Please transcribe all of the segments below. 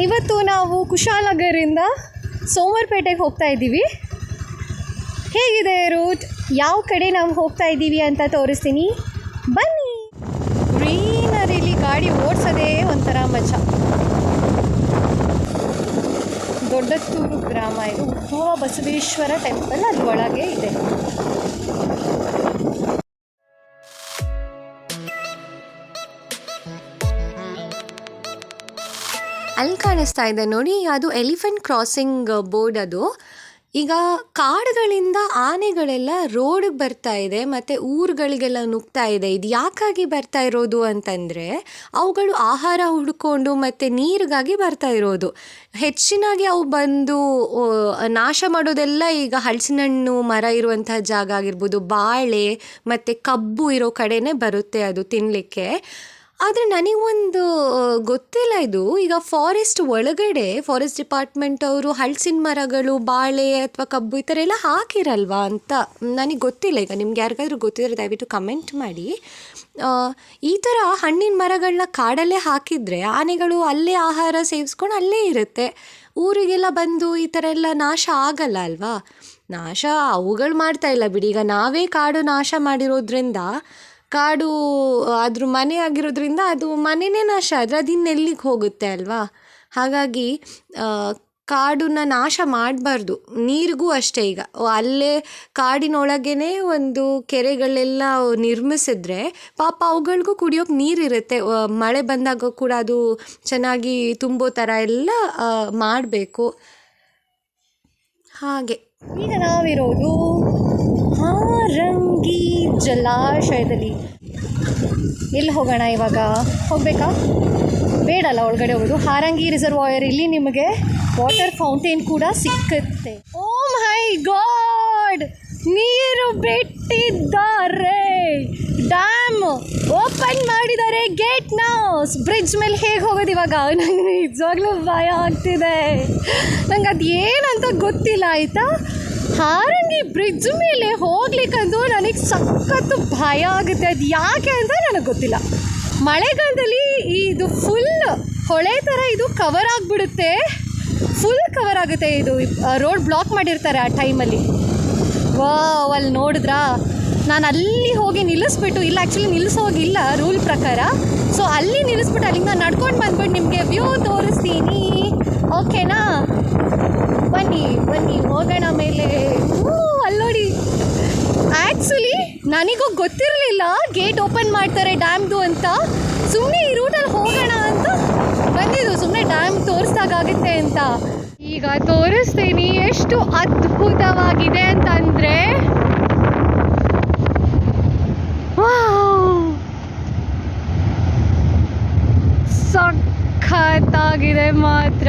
ಇವತ್ತು ನಾವು ಕುಶಾಲನಗರಿಂದ ಸೋಮವಾರಪೇಟೆಗೆ ಹೋಗ್ತಾ ಇದ್ದೀವಿ. ಹೇಗಿದೆ ರೂಟ್, ಯಾವ ಕಡೆ ನಾವು ಹೋಗ್ತಾ ಇದ್ದೀವಿ ಅಂತ ತೋರಿಸ್ತೀನಿ ಬನ್ನಿ. ಗ್ರೀನರಿಲಿ ಗಾಡಿ ಓಡಿಸೋದೇ ಒಂಥರ ಮಜಾ. ದೊಡ್ಡತ್ತೂರು ಗ್ರಾಮ, ಇದು ಉದ್ಭವ ಬಸವೇಶ್ವರ ಟೆಂಪಲ್ ಅಲ್ಲಿ ಒಳಗೆ ಇದೆ. ಅಲ್ಲಿ ಕಾಣಿಸ್ತಾ ಇದೆ ನೋಡಿ, ಅದು ಎಲಿಫೆಂಟ್ ಕ್ರಾಸಿಂಗ್ ಬೋರ್ಡ್. ಅದು ಈಗ ಕಾಡುಗಳಿಂದ ಆನೆಗಳೆಲ್ಲ ರೋಡಿಗೆ ಬರ್ತಾ ಇದೆ ಮತ್ತು ಊರುಗಳಿಗೆಲ್ಲ ನುಗ್ತಾ ಇದೆ. ಇದು ಯಾಕಾಗಿ ಬರ್ತಾ ಇರೋದು ಅಂತಂದರೆ ಅವುಗಳು ಆಹಾರ ಹುಡ್ಕೊಂಡು ಮತ್ತು ನೀರಿಗಾಗಿ ಬರ್ತಾ ಇರೋದು. ಹೆಚ್ಚಿನಾಗಿ ಅವು ಬಂದು ನಾಶ ಮಾಡೋದೆಲ್ಲ ಈಗ ಹಲಸಿನಣ್ಣು ಮರ ಇರುವಂತಹ ಜಾಗ ಆಗಿರ್ಬೋದು, ಬಾಳೆ ಮತ್ತು ಕಬ್ಬು ಇರೋ ಕಡೆನೇ ಬರುತ್ತೆ ಅದು ತಿನ್ನಲಿಕ್ಕೆ. ಆದರೆ ನನಗೊಂದು ಗೊತ್ತಿಲ್ಲ, ಇದು ಈಗ ಫಾರೆಸ್ಟ್ ಒಳಗಡೆ ಫಾರೆಸ್ಟ್ ಡಿಪಾರ್ಟ್ಮೆಂಟ್ ಅವರು ಹಲಸಿನ ಮರಗಳು, ಬಾಳೆ ಅಥವಾ ಕಬ್ಬು ಈ ಥರ ಎಲ್ಲ ಹಾಕಿರಲ್ವಾ ಅಂತ ನನಗೆ ಗೊತ್ತಿಲ್ಲ. ಈಗ ನಿಮ್ಗೆ ಯಾರಿಗಾದ್ರೂ ಗೊತ್ತಿದ್ರೆ ದಯವಿಟ್ಟು ಕಮೆಂಟ್ ಮಾಡಿ. ಈ ಥರ ಹಣ್ಣಿನ ಮರಗಳನ್ನ ಕಾಡಲ್ಲೇ ಹಾಕಿದರೆ ಆನೆಗಳು ಅಲ್ಲೇ ಆಹಾರ ಸೇವಿಸ್ಕೊಂಡು ಅಲ್ಲೇ ಇರುತ್ತೆ. ಊರಿಗೆಲ್ಲ ಬಂದು ಈ ಥರ ಎಲ್ಲ ನಾಶ ಆಗಲ್ಲ ಅಲ್ವಾ. ನಾಶ ಅವುಗಳು ಮಾಡ್ತಾ ಇಲ್ಲ ಬಿಡಿ, ಈಗ ನಾವೇ ಕಾಡು ನಾಶ ಮಾಡಿರೋದ್ರಿಂದ, ಕಾಡು ಅದ್ರ ಮನೆ ಆಗಿರೋದ್ರಿಂದ ಅದು ಮನೆಯೇ ನಾಶ ಆದರೆ ಅದು ಇನ್ನೆಲ್ಲಿಗೆ ಹೋಗುತ್ತೆ ಅಲ್ವಾ. ಹಾಗಾಗಿ ಕಾಡನ್ನ ನಾಶ ಮಾಡಬಾರ್ದು. ನೀರಿಗೂ ಅಷ್ಟೇ, ಈಗ ಅಲ್ಲೇ ಕಾಡಿನೊಳಗೇ ಒಂದು ಕೆರೆಗಳೆಲ್ಲ ನಿರ್ಮಿಸಿದ್ರೆ ಪಾಪ ಅವುಗಳಿಗೂ ಕುಡಿಯೋಕೆ ನೀರಿರುತ್ತೆ. ಮಳೆ ಬಂದಾಗ ಕೂಡ ಅದು ಚೆನ್ನಾಗಿ ತುಂಬೋ ಥರ ಎಲ್ಲ ಮಾಡಬೇಕು. ಹಾಗೆ ಈಗ ನಾವಿರೋದು ಹಾರಂಗಿ ಜಲಾಶಯದಲ್ಲಿ. ಎಲ್ಲಿ ಹೋಗೋಣ ಇವಾಗ? ಹೋಗಬೇಕಾ? ಬೇಡಲ್ಲ ಒಳಗಡೆ ಹೋಗೋದು. ಹಾರಂಗಿ ರಿಸರ್ವಾಯರ್, ಇಲ್ಲಿ ನಿಮಗೆ ವಾಟರ್ ಫೌಂಟೇನ್ ಕೂಡ ಸಿಕ್ಕುತ್ತೆ. ಓ ಮೈ ಗಾಡ್, ನೀರು ಬಿಟ್ಟಿದ್ದಾರೆ, ಡ್ಯಾಮ್ ಓಪನ್ ಮಾಡಿದ್ದಾರೆ ಗೇಟ್ನ. ಬ್ರಿಡ್ಜ್ ಮೇಲೆ ಹೇಗೆ ಹೋಗೋದು ಇವಾಗ? ನಂಗೆ ನಿಜವಾಗ್ಲೂ ಭಯ ಆಗ್ತಿದೆ. ನಂಗೆ ಅದು ಏನಂತ ಗೊತ್ತಿಲ್ಲ ಆಯಿತಾ. ಹಾರಂಗಿ ಬ್ರಿಡ್ಜ್ ಮೇಲೆ ಹೋಗ್ಲಿಕ್ಕಂತೂ ನನಗೆ ಸಖತ್ತು ಭಯ ಆಗುತ್ತೆ. ಅದು ಯಾಕೆ ಅಂತ ನನಗೆ ಗೊತ್ತಿಲ್ಲ. ಮಳೆಗಾಲದಲ್ಲಿ ಇದು ಫುಲ್ ಹೊಳೆ ಥರ ಇದು ಕವರ್ ಆಗಿಬಿಡುತ್ತೆ, ಫುಲ್ ಕವರ್ ಆಗುತ್ತೆ. ಇದು ರೋಡ್ ಬ್ಲಾಕ್ ಮಾಡಿರ್ತಾರೆ ಆ ಟೈಮಲ್ಲಿ. ವಾವ್, ಅಲ್ಲಿ ನೋಡಿದ್ರಾ? ನಾನು ಅಲ್ಲಿ ಹೋಗಿ ನಿಲ್ಲಿಸ್ಬಿಟ್ಟು, ಇಲ್ಲ ಆ್ಯಕ್ಚುಲಿ ನಿಲ್ಲಿಸೋಗಿಲ್ಲ ರೂಲ್ ಪ್ರಕಾರ. ಸೊ ಅಲ್ಲಿ ನಿಲ್ಲಿಸ್ಬಿಟ್ಟು ಅಲ್ಲಿಂದ ನಡ್ಕೊಂಡು ಬಂದ್ಬಿಟ್ಟು ನಿಮಗೆ ವ್ಯೂ ತೋರಿಸ್ತೀನಿ, ಓಕೆನಾ? ಬನ್ನಿ ಬನ್ನಿ ಹೋಗೋಣ ಮೇಲೆ. ಅಲ್ಲಿ ನೋಡಿ, ಆ್ಯಕ್ಚುಲಿ ನನಗೂ ಗೊತ್ತಿರಲಿಲ್ಲ ಗೇಟ್ ಓಪನ್ ಮಾಡ್ತಾರೆ ಡ್ಯಾಮ್ದು ಅಂತ. ಸುಮ್ಮನೆ ಈ ರೂಟಲ್ಲಿ ಹೋಗೋಣ ಅಂತ ಬಂದಿದ್ದು, ಸುಮ್ಮನೆ ಡ್ಯಾಮ್ ತೋರಿಸ್ದಾಗುತ್ತೆ ಅಂತ. ಈಗ ತೋರಿಸ್ತೀನಿ ಎಷ್ಟು ಅದ್ಭುತವಾಗಿದೆ ಅಂತಂದರೆ, ಸಖತ್ತಾಗಿದೆ ಮಾತ್ರ.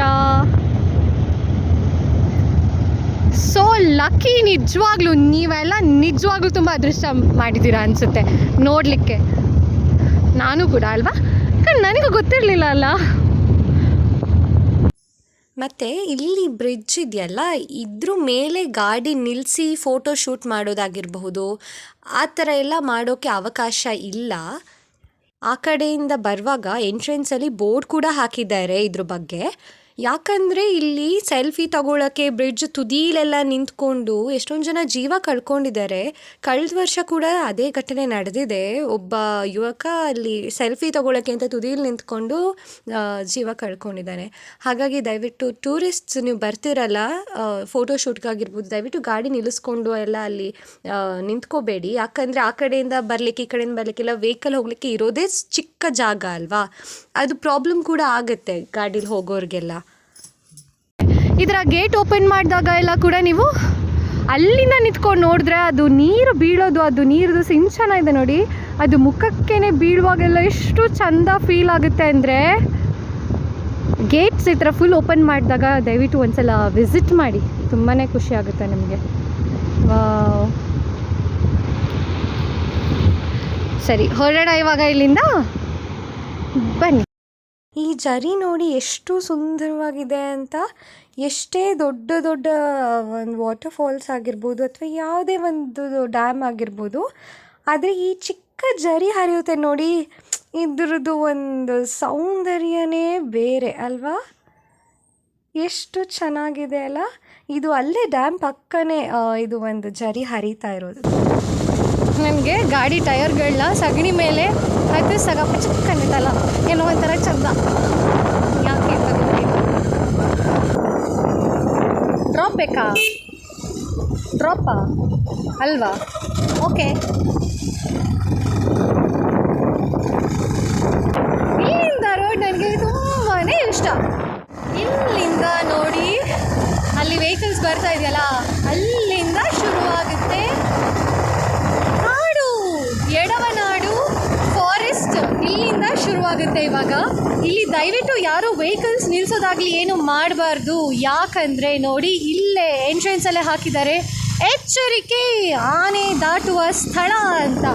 ಸೋ ಲಕ್ಕಿ, ನಿಜವಾಗ್ಲೂ ನೀವೆಲ್ಲ ನಿಜವಾಗ್ಲೂ ತುಂಬ ಅದೃಷ್ಟ ಮಾಡಿದ್ದೀರಾ ಅನಿಸುತ್ತೆ ನೋಡಲಿಕ್ಕೆ. ನಾನು ಕೂಡ ಅಲ್ವಾ, ನನಗೂ ಗೊತ್ತಿರಲಿಲ್ಲ ಅಲ್ಲ. ಮತ್ತು ಇಲ್ಲಿ ಬ್ರಿಡ್ಜ್ ಇದೆಯಲ್ಲ, ಇದ್ರ ಮೇಲೆ ಗಾಡಿ ನಿಲ್ಲಿಸಿ ಫೋಟೋ ಶೂಟ್ ಮಾಡೋದಾಗಿರಬಹುದು, ಆ ಥರ ಎಲ್ಲ ಮಾಡೋಕ್ಕೆ ಅವಕಾಶ ಇಲ್ಲ. ಆ ಕಡೆಯಿಂದ ಬರುವಾಗ ಎಂಟ್ರೆನ್ಸಲ್ಲಿ ಬೋರ್ಡ್ ಕೂಡ ಹಾಕಿದ್ದಾರೆ ಇದ್ರ ಬಗ್ಗೆ. ಯಾಕಂದರೆ ಇಲ್ಲಿ ಸೆಲ್ಫಿ ತಗೊಳ್ಳೋಕ್ಕೆ ಬ್ರಿಡ್ಜ್ ತುದಿಲೆಲ್ಲ ನಿಂತ್ಕೊಂಡು ಎಷ್ಟೊಂದು ಜನ ಜೀವ ಕಳ್ಕೊಂಡಿದ್ದಾರೆ. ಕಳೆದ ವರ್ಷ ಕೂಡ ಅದೇ ಘಟನೆ ನಡೆದಿದೆ. ಒಬ್ಬ ಯುವಕ ಅಲ್ಲಿ ಸೆಲ್ಫಿ ತಗೊಳ್ಳೋಕ್ಕೆ ಅಂತ ತುದಿಯಲ್ಲಿ ನಿಂತ್ಕೊಂಡು ಜೀವ ಕಳ್ಕೊಂಡಿದ್ದಾನೆ. ಹಾಗಾಗಿ ದಯವಿಟ್ಟು ಟೂರಿಸ್ಟ್ಸ್ ನೀವು ಬರ್ತಿರಲ್ಲ ಫೋಟೋಶೂಟ್ಗಾಗಿರ್ಬೋದು, ದಯವಿಟ್ಟು ಗಾಡಿ ನಿಲ್ಲಿಸ್ಕೊಂಡು ಎಲ್ಲ ಅಲ್ಲಿ ನಿಂತ್ಕೋಬೇಡಿ. ಯಾಕಂದರೆ ಆ ಕಡೆಯಿಂದ ಬರಲಿಕ್ಕೆ, ಈ ಕಡೆಯಿಂದ ಬರಲಿಕ್ಕೆಲ್ಲ ವೆಹಿಕಲ್ ಹೋಗಲಿಕ್ಕೆ ಇರೋದೇ ಚಿಕ್ಕ ಜಾಗ ಅಲ್ವಾ, ಅದು ಪ್ರಾಬ್ಲಮ್ ಕೂಡ ಆಗುತ್ತೆ ಗಾಡೀಲಿ ಹೋಗೋರಿಗೆಲ್ಲ. ಇದರ ಗೇಟ್ ಓಪನ್ ಮಾಡಿದಾಗ ಎಲ್ಲ ಕೂಡ ನೀವು ಅಲ್ಲಿಂದ ನಿಂತ್ಕೊಂಡು ನೋಡಿದ್ರೆ ಅದು ನೀರು ಬೀಳೋದು, ಅದು ನೀರದು ಸಿಂಚನ ಇದೆ ನೋಡಿ, ಅದು ಮುಖಕ್ಕೇ ಬೀಳುವಾಗೆಲ್ಲ ಎಷ್ಟು ಚಂದ ಫೀಲ್ ಆಗುತ್ತೆ ಅಂದರೆ. ಗೇಟ್ಸ್ ಈ ಥರ ಫುಲ್ ಓಪನ್ ಮಾಡಿದಾಗ ದಯವಿಟ್ಟು ಒಂದ್ಸಲ ವಿಸಿಟ್ ಮಾಡಿ, ತುಂಬಾ ಖುಷಿ ಆಗುತ್ತೆ ನಿಮಗೆ. ಸರಿ, ಹೊರಡೋಣ ಇವಾಗ ಇಲ್ಲಿಂದ, ಬನ್ನಿ. ಈ ಜರಿ ನೋಡಿ ಎಷ್ಟು ಸುಂದರವಾಗಿದೆ ಅಂತ. ಎಷ್ಟೇ ದೊಡ್ಡ ದೊಡ್ಡ ಒಂದು ವಾಟರ್ ಫಾಲ್ಸ್ ಆಗಿರ್ಬೋದು ಅಥವಾ ಯಾವುದೇ ಒಂದು ಡ್ಯಾಮ್ ಆಗಿರ್ಬೋದು, ಆದರೆ ಈ ಚಿಕ್ಕ ಜರಿ ಹರಿಯುತ್ತೆ ನೋಡಿ, ಇದ್ರದ್ದು ಒಂದು ಸೌಂದರ್ಯನೇ ಬೇರೆ ಅಲ್ವಾ. ಎಷ್ಟು ಚೆನ್ನಾಗಿದೆ ಅಲ್ಲ. ಇದು ಅಲ್ಲೇ ಡ್ಯಾಮ್ ಪಕ್ಕನೇ ಇದು ಒಂದು ಜರಿ ಹರಿತಾ ಇರೋದು. ನನಗೆ ಗಾಡಿ ಟಯರ್ಗಳನ್ನ ಸಗಣಿ ಮೇಲೆ ಹಾಕಿ ಸಗಪ್ಪ ಚಿಕ್ಕಂದಿತ್ತಲ್ಲ, ಏನೋ ಒಂಥರ ಚಂದ. ಯಾಕೆ ಡ್ರಾಪ್ ಬೇಕಾ? ಡ್ರಾಪಾ ಅಲ್ವಾ? ಓಕೆ. ಇಲ್ಲಿಂದ ರೋಡ್ ನನಗೆ ತುಂಬಾ ಇಷ್ಟ. ಇಲ್ಲಿಂದ ನೋಡಿ ಅಲ್ಲಿ ವೆಹಿಕಲ್ಸ್ ಬರ್ತಾ ಇದೆಯಲ್ಲ, ಅಲ್ಲಿಂದ ಶುರುವಾಗುತ್ತೆ ನಾಡು, ಎಡವನಾಡು ಫಾರೆಸ್ಟ್. ಇಲ್ಲಿಂದ ಶುರುವಾಗುತ್ತೆ. ಇವಾಗ ಇಲ್ಲಿ ದಯವಿಟ್ಟು ಯಾರು ವೆಹಿಕಲ್ಸ್ ನಿಲ್ಲಿಸೋದಾಗಲಿ ಏನು ಮಾಡಬಾರ್ದು. ಯಾಕಂದರೆ ನೋಡಿ ಇಲ್ಲೇ ಎಂಟ್ರೆನ್ಸಲ್ಲೇ ಹಾಕಿದ್ದಾರೆ, ಎಚ್ಚರಿಕೆ ಆನೆ ದಾಟುವ ಸ್ಥಳ ಅಂತ.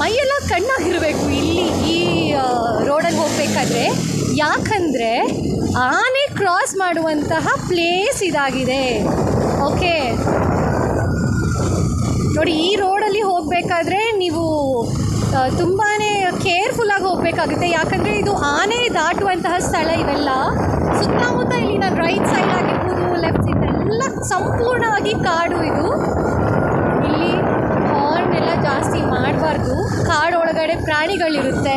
ಮೈಯೆಲ್ಲ ಕಣ್ಣಾಗಿರಬೇಕು ಇಲ್ಲಿ ಈ ರೋಡಲ್ಲಿ ಹೋಗಬೇಕಾದ್ರೆ. ಯಾಕಂದರೆ ಆನೆ ಕ್ರಾಸ್ ಮಾಡುವಂತಹ ಪ್ಲೇಸ್ ಇದಾಗಿದೆ. ಓಕೆ ನೋಡಿ, ಈ ರೋಡಲ್ಲಿ ಹೋಗಬೇಕಾದ್ರೆ ನೀವು ತುಂಬಾ ಕೇರ್ಫುಲ್ಲಾಗಿ ಹೋಗಬೇಕಾಗುತ್ತೆ. ಯಾಕಂದರೆ ಇದು ಆನೆ ದಾಟುವಂತಹ ಸ್ಥಳ. ಇವೆಲ್ಲ ಸುತ್ತಮುತ್ತ ಇಲ್ಲಿ ನಾನು ರೈಟ್ ಸೈಡ್ ಆಗಿರ್ಬೋದು, ಲೆಫ್ಟ್ ಸೈಡ್ ಎಲ್ಲ ಸಂಪೂರ್ಣವಾಗಿ ಕಾಡು. ಇದು ಇಲ್ಲಿ ಹಾರ್ನ್ ಎಲ್ಲ ಜಾಸ್ತಿ ಮಾಡಬಾರ್ದು. ಕಾಡೊಳಗಡೆ ಪ್ರಾಣಿಗಳಿರುತ್ತೆ,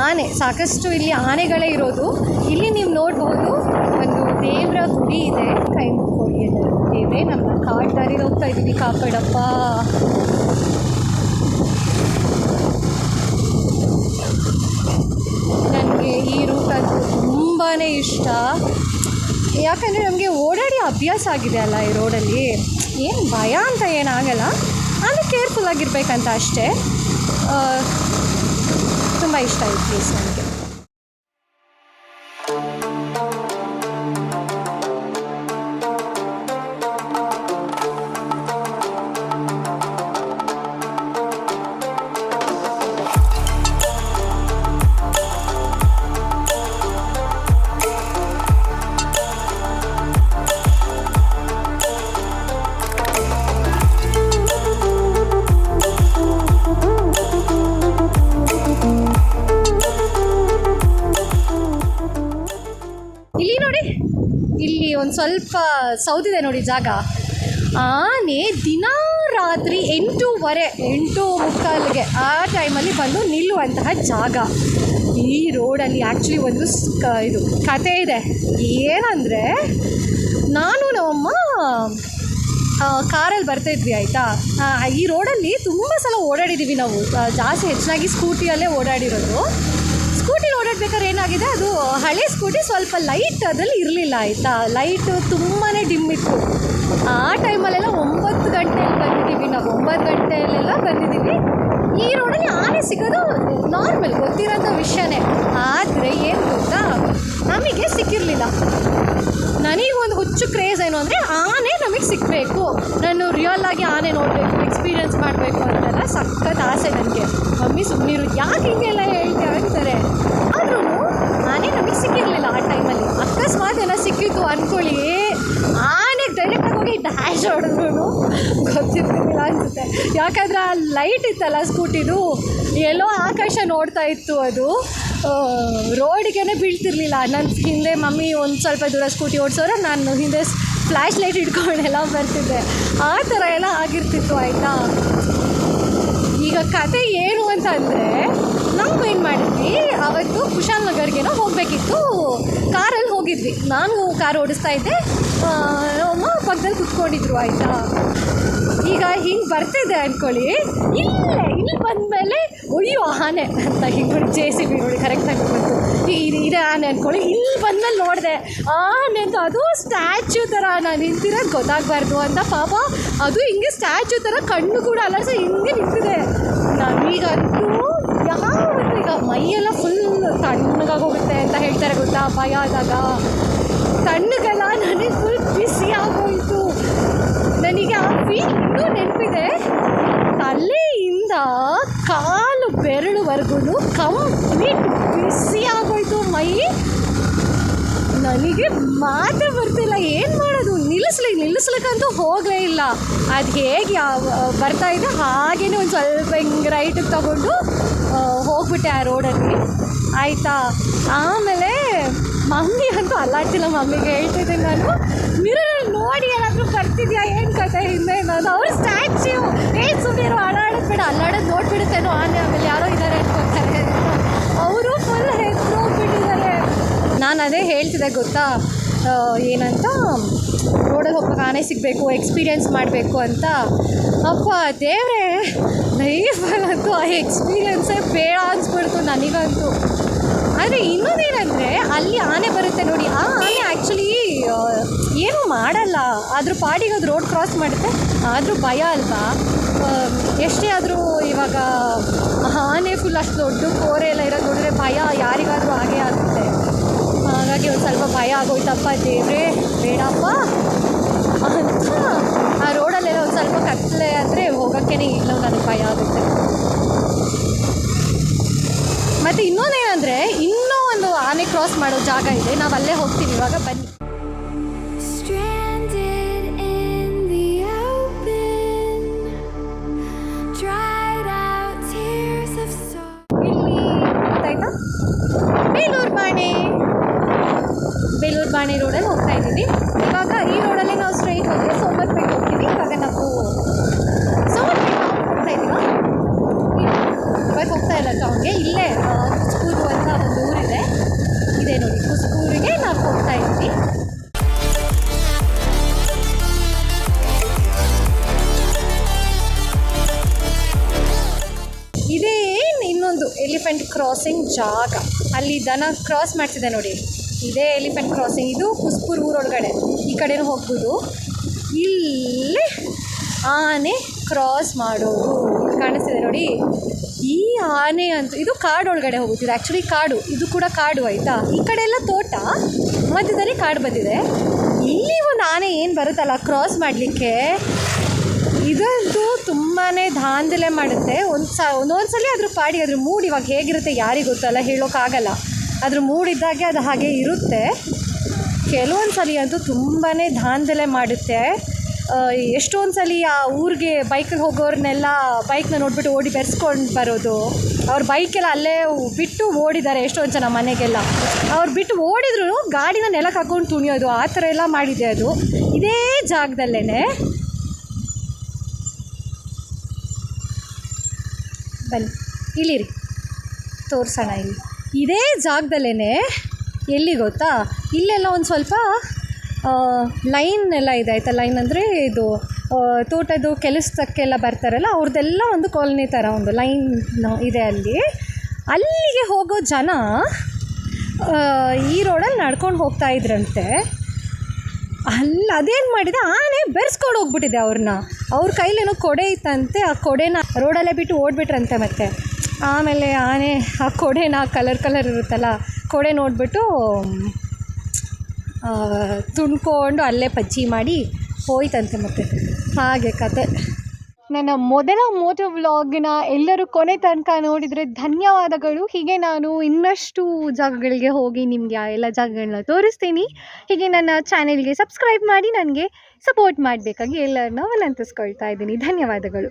ಆನೆ ಸಾಕಷ್ಟು ಇಲ್ಲಿ ಆನೆಗಳೇ ಇರೋದು. ಇಲ್ಲಿ ನೀವು ನೋಡ್ಬೋದು ಒಂದು ದೇವರ ಗುಡಿ ಇದೆ. ಕೈ ಮುಕ್ಕೊಳ್ಳಿ ದೇವ್ರೆ, ನಮ್ಮ ಕಾಡು ದಾರಿಲಿ ಹೋಗ್ತಾ ಇದ್ದೀವಿ, ಕಾಪಾಡಪ್ಪ. ನನಗೆ ಈ ರೂಟ್ ಅಂತೂ ತುಂಬಾ ಇಷ್ಟ. ಯಾಕಂದರೆ ನಮಗೆ ಓಡಾಡಿ ಅಭ್ಯಾಸ ಆಗಿದೆ ಅಲ್ಲ ಈ ರೋಡಲ್ಲಿ. ಏನು ಭಯ ಅಂತ ಏನಾಗಲ್ಲ, ಆದರೆ ಕೇರ್ಫುಲ್ಲಾಗಿರ್ಬೇಕಂತ ಅಷ್ಟೇ. ತುಂಬ ಇಷ್ಟ ಈ ಪ್ಲೇಸ್ ನನಗೆ. ಇಲ್ಲಿ ನೋಡಿ, ಇಲ್ಲಿ ಒಂದು ಸ್ವಲ್ಪ ಸೌದಿದೆ ನೋಡಿ ಜಾಗ. ಆನೆ ದಿನ ರಾತ್ರಿ 8:15 ಆ ಟೈಮಲ್ಲಿ ಬಂದು ನಿಲ್ಲುವಂತಹ ಜಾಗ ಈ ರೋಡಲ್ಲಿ. ಆ್ಯಕ್ಚುಲಿ ಒಂದು ಇದು ಕತೆ ಇದೆ. ಏನಂದರೆ, ನಾನು ನಮ್ಮಮ್ಮ ಕಾರಲ್ಲಿ ಬರ್ತಾಯಿದ್ವಿ ಆಯಿತಾ. ಈ ರೋಡಲ್ಲಿ ತುಂಬ ಸಲ ಓಡಾಡಿದ್ದೀವಿ ನಾವು. ಜಾಸ್ತಿ ಹೆಚ್ಚಾಗಿ ಸ್ಕೂಟಿಯಲ್ಲೇ ಓಡಾಡಿರೋದು. ಸ್ಕೂಟಿಲಿ ಓಡಾಡ್ಬೇಕಾದ್ರೆ ಏನಾಗಿದೆ, ಅದು ಹಳೆ ಸ್ಕೂಟಿ ಸ್ವಲ್ಪ ಲೈಟ್ ಅದರಲ್ಲಿ ಇರಲಿಲ್ಲ ಆಯಿತಾ. ಲೈಟು ತುಂಬಾ ಡಿಮ್ ಇತ್ತು. ಆ ಟೈಮಲ್ಲೆಲ್ಲ 9 ಗಂಟೆಯಲ್ಲಿ ಬಂದಿದ್ದೀವಿ ನಾವು. 9 ಗಂಟೆಯಲ್ಲೆಲ್ಲ ಬಂದಿದ್ದೀವಿ. ಈ ರೋಡಲ್ಲಿ ಆನೆ ಸಿಗೋದು ನಾರ್ಮಲ್, ಗೊತ್ತಿರೋಂಥ ವಿಷಯನೇ. ಆದರೆ ಏನು ಗೊತ್ತಾ, ನಮಗೆ ಸಿಕ್ಕಿರಲಿಲ್ಲ. ನನಗೊಂದು ಹುಚ್ಚು ಕ್ರೇಜ್ ಏನು ಅಂದರೆ, ಆನೆ ನಮಗೆ ಸಿಗಬೇಕು, ನಾನು ರಿಯಲ್ ಆಗಿ ಆನೆ ನೋಡಬೇಕು, ಎಕ್ಸ್ಪೀರಿಯೆನ್ಸ್ ಮಾಡಬೇಕು ಅಂತೆಲ್ಲ ಸಖತ್ ಆಸೆ ನನಗೆ. ಮಮ್ಮಿ ಸುಮ್ಮನಿರು, ಯಾಕೆ ಹಿಂಗೆಲ್ಲ ಹೇಳ್ತೀವಿ ಅಂತಾರೆ. ಆದ್ರೂ ಆನೆ ನಮಗೆ ಸಿಕ್ಕಿರಲಿಲ್ಲ ಆ ಟೈಮಲ್ಲಿ. ಅಕಸ್ಮಾತ್ ಏನೋ ಸಿಕ್ಕಿತ್ತು ಅಂದ್ಕೊಳ್ಳಿ, ಆನೆಗೆ ಡೈರೆಕ್ಟಾಗಿ ಹೋಗಿ ಡ್ಯಾಶ್ ಹೊಡೆದ್ರು ಗೊತ್ತಿರ್ತಿರ್ಲಿಲ್ಲ ಅನಿಸುತ್ತೆ. ಯಾಕಂದರೆ ಆ ಲೈಟ್ ಇತ್ತಲ್ಲ ಸ್ಕೂಟಿದು, ಎಲ್ಲೋ ಆಕಾಶ ನೋಡ್ತಾ ಇತ್ತು. ಅದು ರೋಡಿಗೆ ಬೀಳ್ತಿರ್ಲಿಲ್ಲ. ನನ್ನ ಹಿಂದೆ ಮಮ್ಮಿ ಒಂದು ಸ್ವಲ್ಪ ದೂರ ಸ್ಕೂಟಿ ಓಡಿಸೋರು, ನಾನು ಹಿಂದೆ ಫ್ಲ್ಯಾಶ್ ಲೈಟ್ ಹಿಡ್ಕೊಂಡೆಲ್ಲ ಬರ್ತಿದ್ದೆ. ಆ ಥರ ಎಲ್ಲ ಆಗಿರ್ತಿತ್ತು ಆಯಿತಾ. ಈಗ ಕತೆ ಏನು ಅಂತ ಅಂದರೆ, ನಾವು ಏನು ಮಾಡಿದ್ವಿ ಅವತ್ತು ಕುಶಾಲನಗರ್ಗೇನೋ ಹೋಗಬೇಕಿತ್ತು. ಕಾರಲ್ಲಿ ಹೋಗಿದ್ವಿ. ನಾನು ಕಾರ್ ಓಡಿಸ್ತಾ ಇದ್ದೆ, ಅಮ್ಮ ಪಕ್ಕದಲ್ಲಿ ಕುತ್ಕೊಂಡಿದ್ರು ಆಯಿತಾ. ಈಗ ಹಿಂಗೆ ಬರ್ತಿದ್ದೆ ಅಂದ್ಕೊಳ್ಳಿ, ಇಲ್ಲಿ ಬಂದಮೇಲೆ ಅಯ್ಯೋ ಆನೆ ಅಂತ ಹಿಂಗೆ ನೋಡಿ JCB ನೋಡಿ ಕರೆಕ್ಟಾಗಿ ಬಂತು. ಇದೆ ಆನೆ ಅಂದ್ಕೊಳ್ಳಿ. ಇಲ್ಲಿ ಬಂದಮೇಲೆ ನೋಡಿದೆ ಆನೆ ಅಂತ. ಅದು ಸ್ಟ್ಯಾಚ್ಯೂ ಥರ ನಾನು ನಿಂತಿರೋದು ಗೊತ್ತಾಗಬಾರ್ದು ಅಂತ ಪಾಪ ಅದು ಹಿಂಗೆ ಸ್ಟ್ಯಾಚ್ಯೂ ಥರ ಕಣ್ಣು ಕೂಡ ಅಲ್ಲ ಸರ್ ಹಿಂಗೆ ನಿಂತಿದೆ. ನಮಗಂತೂ ಯಾವತ್ತು ಈಗ ಮೈಯೆಲ್ಲ ಫುಲ್ ತಣ್ಣಗಾಗೋಗುತ್ತೆ ಅಂತ ಹೇಳ್ತಾರೆ ಗೊತ್ತಾ, ಭಯ ಆದಾಗ. ತಣ್ಣಗೆಲ್ಲ ನನಗೆ ಫುಲ್ ಬಿಸಿ ಆಗೋಯಿತು. ನನಗೆ ಆ ಫೀಲ್ ಇನ್ನೂ ನೆನಪಿದೆ. ತಲೆಯಿಂದ ಕಾಲು ಬೆರಳುವರೆಗೂ ಕಂಪ್ಲೀಟ್ ಬಿಸಿ ಆಗೋಯ್ತು ಮೈ. ನನಗೆ ಮಾತೇ ಬರ್ತಿಲ್ಲ, ಏನು ಮಾಡೋದು. ನಿಲ್ಲಿಸ್ಲಿಕ್ಕಂತೂ ಹೋಗಲೇ ಇಲ್ಲ. ಅದು ಹೇಗೆ ಬರ್ತಾಯಿದ್ದೆ ಹಾಗೇ ಒಂದು ಸ್ವಲ್ಪ ಹಿಂಗೆ ರೈಟಿಗೆ ತಗೊಂಡು ಹೋಗ್ಬಿಟ್ಟೆ ಆ ರೋಡಲ್ಲಿ ಆಯಿತಾ. ಆಮೇಲೆ ಮಮ್ಮಿ ಅಂತೂ ಅಲ್ಲಾಡ್ತಿಲ್ಲ. ಮಮ್ಮಿಗೆ ಹೇಳ್ತಿದ್ದೀನಿ ನಾನು, ಮಿರರ್ ನೋಡಿ ಏನಾದರೂ ಬರ್ತಿದ್ಯಾ ಏನು ಕತೆ ಹಿಂದೆ ನಾನು. ಅವ್ರ ಸ್ಟ್ಯಾಚ್ಯೂ ಸುಮ್ಮನೆ ಅಲ್ಲಾಡೋದು ಅಲ್ಲಾಡೋದು ನೋಡ್ಬಿಡುತ್ತೇನೋ ಆನೆ, ಆಮೇಲೆ ಯಾರೋ ಇದ್ದಾರೆ ಅನ್ಕೋತಾರೆ. ಅವರು ಫುಲ್ ಹೆಸರೋಗ್ಬಿಟ್ಟಿದ್ದಾರೆ. ನಾನು ಅದೇ ಹೇಳ್ತಿದ್ದೆ ಗೊತ್ತಾ, ಏನಂತ ರೋಡಲ್ಲಿ ಹೋಗ್ಬೇಕು, ಆನೆ ಸಿಗಬೇಕು, ಎಕ್ಸ್ಪೀರಿಯೆನ್ಸ್ ಮಾಡಬೇಕು ಅಂತ. ಅಪ್ಪ ದೇವರೇ, ಲೈಫಲ್ಲಂತೂ ಆ ಎಕ್ಸ್ಪೀರಿಯೆನ್ಸೇ ಬೇಡ ಅನ್ಸ್ಬಿಡ್ತು ನನಗಂತೂ. ಆದರೆ ಇನ್ನೊಂದೇನೆಂದರೆ ಅಲ್ಲಿ ಆನೆ ಬರುತ್ತೆ ನೋಡಿ, ಆ ಆನೆ ಆ್ಯಕ್ಚುಲಿ ಏನೂ ಮಾಡಲ್ಲ, ಅದ್ರ ಪಾಡಿಗೆ ಅದು ರೋಡ್ ಕ್ರಾಸ್ ಮಾಡುತ್ತೆ. ಆದರೂ ಭಯ ಅಲ್ವಾ, ಎಷ್ಟೇ ಆದರೂ ಇವಾಗ ಆನೆ ಫುಲ್ ಅಷ್ಟು ದೊಡ್ಡ ಕೋರೆ ಎಲ್ಲ ಇರೋದು ನೋಡಿದ್ರೆ ಭಯ ಯಾರಿಗಾದರೂ ಹಾಗೇ ಆಗುತ್ತೆ. ಹಾಗಾಗಿ ಒಂದು ಸ್ವಲ್ಪ ಭಯ ಆಗೋಯ್ತಪ್ಪ, ದೇವ್ರೇ ಬೇಡಪ್ಪ ಅಂತ. ಆ ರೋಡಲ್ಲೆಲ್ಲ ಒಂದು ಸ್ವಲ್ಪ ಕತ್ತಲೆ ಆದರೆ ಹೋಗೋಕ್ಕೇ ಇಲ್ಲ, ನನಗೆ ಭಯ ಆಗುತ್ತೆ. ಮತ್ತು ಇನ್ನೊಂದೇನೆಂದರೆ, ಇನ್ನೂ ಒಂದು ಆನೆ ಕ್ರಾಸ್ ಮಾಡೋ ಜಾಗ ಇದೆ, ನಾವು ಅಲ್ಲೇ ಹೋಗ್ತೀವಿ ಇವಾಗ, ಬನ್ನಿ. ಬೇಲೂರು ಬಾಣೆ ರೋಡಲ್ಲಿ ಹೋಗ್ತಾ ಇದ್ದೀವಿ ಇವಾಗ. ಈ ರೋಡಲ್ಲಿ ನಾವು ಸ್ಟ್ರೈಟ್ ಹೋದರೆ ಸೋಮರ್ಪೇಟೆ ಹೋಗ್ತೀವಿ. ಇವಾಗ ನಾವು ಸೋಮರ್ಪೇಟೆ ಹೋಗ್ತಾ ಇದ್ದೀವ, ಇವಾಗ ಹೋಗ್ತಾ ಇಲ್ಲ ಟೌನ್ಗೆ. ಇಲ್ಲೇ ಕುಸ್ಕೂರು ಅಂತ ಒಂದು ಊರಿದೆ, ಇದೆ ನೋಡಿ, ಕುಸ್ಕೂರಿಗೆ ನಾವು ಹೋಗ್ತಾ ಇದ್ದೀವಿ. ಇದೇ ಇನ್ನೊಂದು ಎಲಿಫೆಂಟ್ ಕ್ರಾಸಿಂಗ್ ಜಾಗ, ಅಲ್ಲಿ ದನ ಕ್ರಾಸ್ ಮಾಡ್ತಿದೆ ನೋಡಿ, ಇದೇ ಎಲಿಫೆಂಟ್ ಕ್ರಾಸಿಂಗ್. ಇದು ಕುಸ್ಪೂರ್ ಊರೊಳಗಡೆ, ಈ ಕಡೆನೂ ಹೋಗ್ಬೋದು. ಇಲ್ಲಿ ಆನೆ ಕ್ರಾಸ್ ಮಾಡೋದು ಕಾಣಿಸ್ತಿದೆ ನೋಡಿ. ಈ ಆನೆ ಅಂತೂ ಇದು ಕಾಡೊಳಗಡೆ ಹೋಗುತ್ತಿದೆ, ಆ್ಯಕ್ಚುಲಿ ಕಾಡು, ಇದು ಕೂಡ ಕಾಡು ಆಯಿತಾ. ಈ ಕಡೆ ಎಲ್ಲ ತೋಟ, ಮಧ್ಯದಲ್ಲಿ ಕಾಡು ಬಂದಿದೆ. ಇಲ್ಲಿ ಒಂದು ಆನೆ ಏನು ಬರುತ್ತಲ್ಲ ಕ್ರಾಸ್ ಮಾಡಲಿಕ್ಕೆ, ಇದಂತೂ ತುಂಬಾ ದಾಂಧಲೆ ಮಾಡುತ್ತೆ. ಒಂದೊಂದು ಸಲ ಅದ್ರ ಪಾಡಿ ಅದ್ರ ಮೂಡ್ ಇವಾಗ ಹೇಗಿರುತ್ತೆ ಯಾರಿಗೆ ಗೊತ್ತಲ್ಲ, ಹೇಳೋಕ್ಕಾಗಲ್ಲ. ಅದ್ರ ಮೂಡಿದ್ದಾಗೆ ಅದು ಹಾಗೆ ಇರುತ್ತೆ. ಕೆಲವೊಂದು ಸಲ ಅಂತೂ ತುಂಬಾ ದಾಂಧಲೆ ಮಾಡುತ್ತೆ. ಎಷ್ಟೊಂದು ಸಲ ಆ ಊರಿಗೆ ಬೈಕಲ್ಲಿ ಹೋಗೋರನ್ನೆಲ್ಲ ಬೈಕ್ನ ನೋಡಿಬಿಟ್ಟು ಓಡಿ ಬೆರೆಸ್ಕೊಂಡು ಬರೋದು. ಅವ್ರ ಬೈಕೆಲ್ಲ ಅಲ್ಲೇ ಬಿಟ್ಟು ಓಡಿದ್ದಾರೆ ಎಷ್ಟೊಂದು ಜನ ಮನೆಗೆಲ್ಲ. ಅವ್ರು ಬಿಟ್ಟು ಓಡಿದ್ರು ಗಾಡಿನ ನೆಲಕ್ಕೆ ಹಾಕೊಂಡು ತುಣಿಯೋದು, ಆ ಥರ ಎಲ್ಲ ಮಾಡಿದೆ ಅದು. ಇದೇ ಜಾಗದಲ್ಲೇ ಬನ್ನಿ, ಇಲ್ಲಿರಿ ತೋರಿಸೋಣ. ಇಲ್ಲಿ ಇದೇ ಜಾಗದಲ್ಲೇ ಎಲ್ಲಿ ಗೊತ್ತಾ, ಇಲ್ಲೆಲ್ಲ ಒಂದು ಸ್ವಲ್ಪ ಲೈನ್ ಎಲ್ಲ ಇದೆ ಆಯಿತಾ. ಲೈನ್ ಅಂದರೆ ಇದು ತೋಟದ್ದು ಕೆಲಸಕ್ಕೆಲ್ಲ ಬರ್ತಾರಲ್ಲ, ಅವ್ರದ್ದೆಲ್ಲ ಒಂದು ಕಾಲೋನಿ ಥರ ಒಂದು ಲೈನ್ ಇದೆ ಅಲ್ಲಿ. ಅಲ್ಲಿಗೆ ಹೋಗೋ ಜನ ಈ ರೋಡಲ್ಲಿ ನಡ್ಕೊಂಡು ಹೋಗ್ತಾ ಇದ್ರಂತೆ. ಅದೇನು ಮಾಡಿದೆ, ಆನೆ ಬೆರೆಸ್ಕೊಂಡು ಹೋಗ್ಬಿಟ್ಟಿದೆ ಅವ್ರನ್ನ. ಅವ್ರ ಕೈಲೇನೋ ಕೊಡೆ ಇತ್ತಂತೆ, ಆ ಕೊಡೆನ ರೋಡಲ್ಲೇ ಬಿಟ್ಟು ಓಡ್ಬಿಟ್ರಂತೆ. ಮತ್ತು ಆಮೇಲೆ ಆನೆ ಆ ಕೊಡೆನ ಕಲರ್ ಇರುತ್ತಲ್ಲ, ಕೊಡೆ ನೋಡಿಬಿಟ್ಟು ತುಂಡ್ಕೊಂಡು ಅಲ್ಲೇ ಪಜ್ಜಿ ಮಾಡಿ ಹೋಯ್ತಂತೆ. ಮತ್ತು ಹಾಗೆ ಕತೆ. ನನ್ನ ಮೊದಲ ಮೋಟೋ ವ್ಲಾಗ್ನ ಎಲ್ಲರೂ ಕೊನೆ ತನಕ ನೋಡಿದರೆ ಧನ್ಯವಾದಗಳು. ಹೀಗೆ ನಾನು ಇನ್ನಷ್ಟು ಜಾಗಗಳಿಗೆ ಹೋಗಿ ನಿಮಗೆ ಎಲ್ಲ ಜಾಗಗಳನ್ನ ತೋರಿಸ್ತೀನಿ. ಹೀಗೆ ನನ್ನ ಚಾನೆಲ್ಗೆ ಸಬ್ಸ್ಕ್ರೈಬ್ ಮಾಡಿ ನನಗೆ ಸಪೋರ್ಟ್ ಮಾಡಬೇಕಾಗಿ ಎಲ್ಲರನ್ನ ವಿನಂತಿಸ್ಕೊಳ್ತಾ ಇದ್ದೀನಿ. ಧನ್ಯವಾದಗಳು.